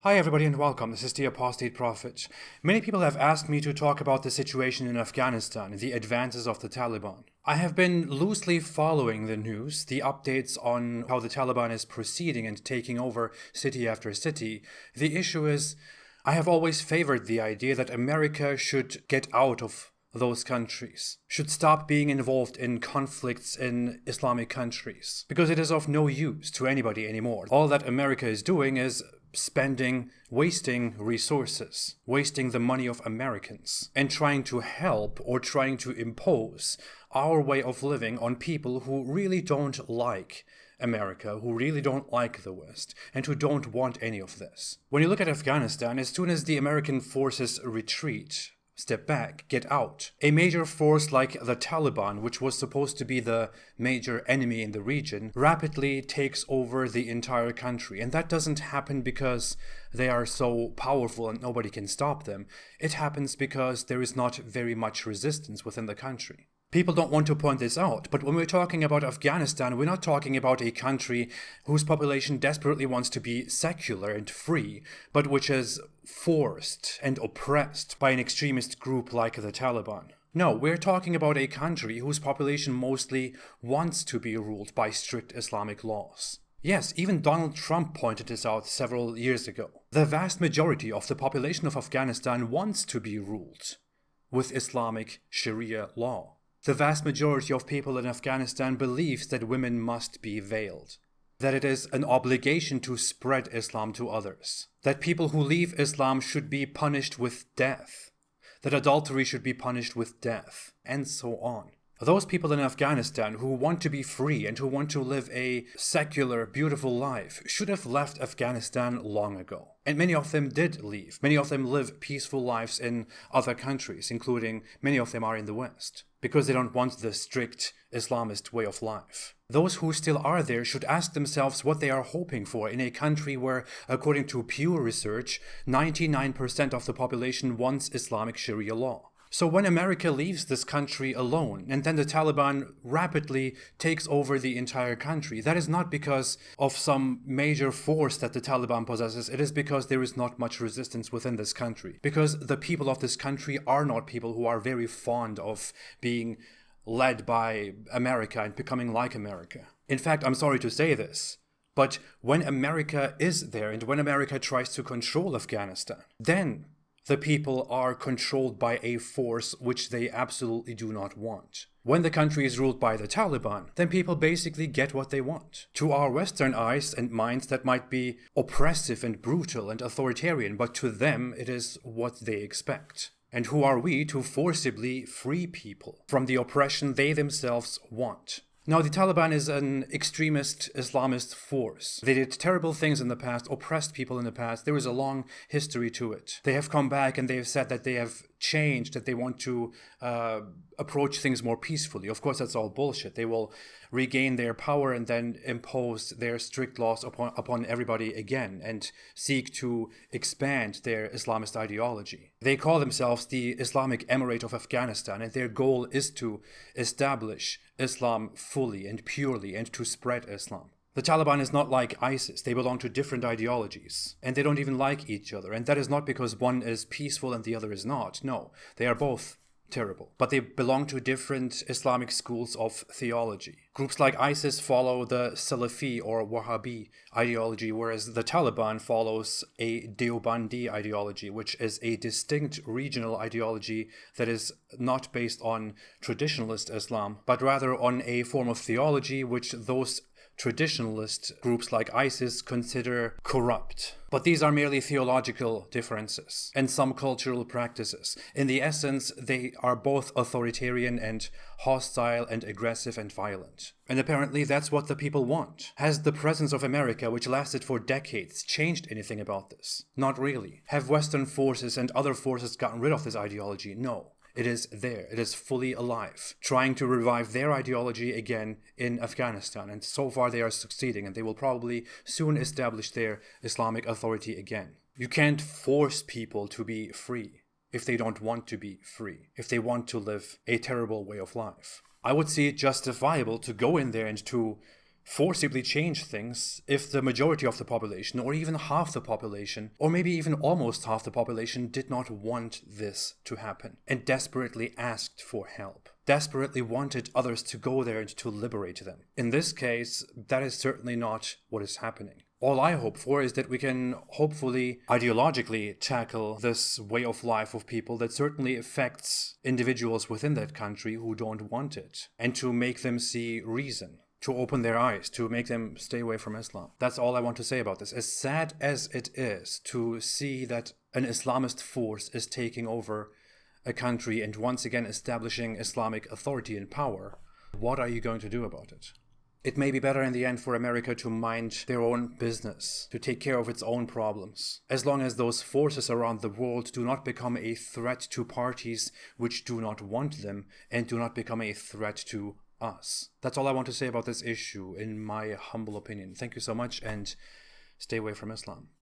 Hi everybody and welcome, this is the Apostate Prophet. Many people have asked me to talk about the situation in Afghanistan, the advances of the Taliban. I have been loosely following the news, the updates on how the Taliban is proceeding and taking over city after city. The issue is, I have always favored the idea that America should get out of those countries, should stop being involved in conflicts in Islamic countries, because it is of no use to anybody anymore. All that America is doing is wasting resources, wasting the money of Americans, and trying to help or trying to impose our way of living on people who really don't like America, who really don't like the West, and who don't want any of this. When you look at Afghanistan, as soon as the American forces retreat, step back, get out, a major force like the Taliban, which was supposed to be the major enemy in the region, rapidly takes over the entire country. And that doesn't happen because they are so powerful and nobody can stop them. It happens because there is not very much resistance within the country. People don't want to point this out, but when we're talking about Afghanistan, we're not talking about a country whose population desperately wants to be secular and free, but which is forced and oppressed by an extremist group like the Taliban. No, we're talking about a country whose population mostly wants to be ruled by strict Islamic laws. Yes, even Donald Trump pointed this out several years ago. The vast majority of the population of Afghanistan wants to be ruled with Islamic Sharia law. The vast majority of people in Afghanistan believes that women must be veiled, that it is an obligation to spread Islam to others, that people who leave Islam should be punished with death, that adultery should be punished with death, and so on. Those people in Afghanistan who want to be free and who want to live a secular, beautiful life should have left Afghanistan long ago. And many of them did leave. Many of them live peaceful lives in other countries, including many of them are in the West, because they don't want the strict Islamist way of life. Those who still are there should ask themselves what they are hoping for in a country where, according to Pew Research, 99% of the population wants Islamic Sharia law. So when America leaves this country alone, and then the Taliban rapidly takes over the entire country, that is not because of some major force that the Taliban possesses, it is because there is not much resistance within this country. Because the people of this country are not people who are very fond of being led by America and becoming like America. In fact, I'm sorry to say this, but when America is there and when America tries to control Afghanistan, then the people are controlled by a force which they absolutely do not want. When the country is ruled by the Taliban, then people basically get what they want. To our Western eyes and minds, that might be oppressive and brutal and authoritarian, but to them it is what they expect. And who are we to forcibly free people from the oppression they themselves want? Now, the Taliban is an extremist Islamist force. They did terrible things in the past, oppressed people in the past. There is a long history to it. They have come back and they have said that they have changed, that they want to approach things more peacefully. Of course, that's all bullshit. They will regain their power and then impose their strict laws upon everybody again and seek to expand their Islamist ideology. They call themselves the Islamic Emirate of Afghanistan, and their goal is to establish Islam fully and purely and to spread Islam. The Taliban is not like ISIS. They belong to different ideologies, and they don't even like each other. And that is not because one is peaceful and the other is not. No, they are both terrible. But they belong to different Islamic schools of theology. Groups like ISIS follow the Salafi or Wahhabi ideology, whereas the Taliban follows a Deobandi ideology, which is a distinct regional ideology that is not based on traditionalist Islam, but rather on a form of theology which those traditionalist groups like ISIS consider corrupt. But these are merely theological differences and some cultural practices. In the essence, they are both authoritarian and hostile and aggressive and violent. And apparently that's what the people want. Has the presence of America, which lasted for decades, changed anything about this? Not really. Have Western forces and other forces gotten rid of this ideology? No. It is there. It is fully alive, trying to revive their ideology again in Afghanistan. And so far they are succeeding, and they will probably soon establish their Islamic authority again. You can't force people to be free if they don't want to be free, if they want to live a terrible way of life. I would see it justifiable to go in there and to forcibly change things if the majority of the population, or even half the population, or maybe even almost half the population did not want this to happen and desperately asked for help, desperately wanted others to go there and to liberate them. In this case, that is certainly not what is happening. All I hope for is that we can hopefully ideologically tackle this way of life of people that certainly affects individuals within that country who don't want it, and to make them see reason, to open their eyes, to make them stay away from Islam. That's all I want to say about this. As sad as it is to see that an Islamist force is taking over a country and once again establishing Islamic authority and power, what are you going to do about it? It may be better in the end for America to mind their own business, to take care of its own problems, as long as those forces around the world do not become a threat to parties which do not want them and do not become a threat to us. That's all I want to say about this issue, in my humble opinion. Thank you so much, and stay away from Islam.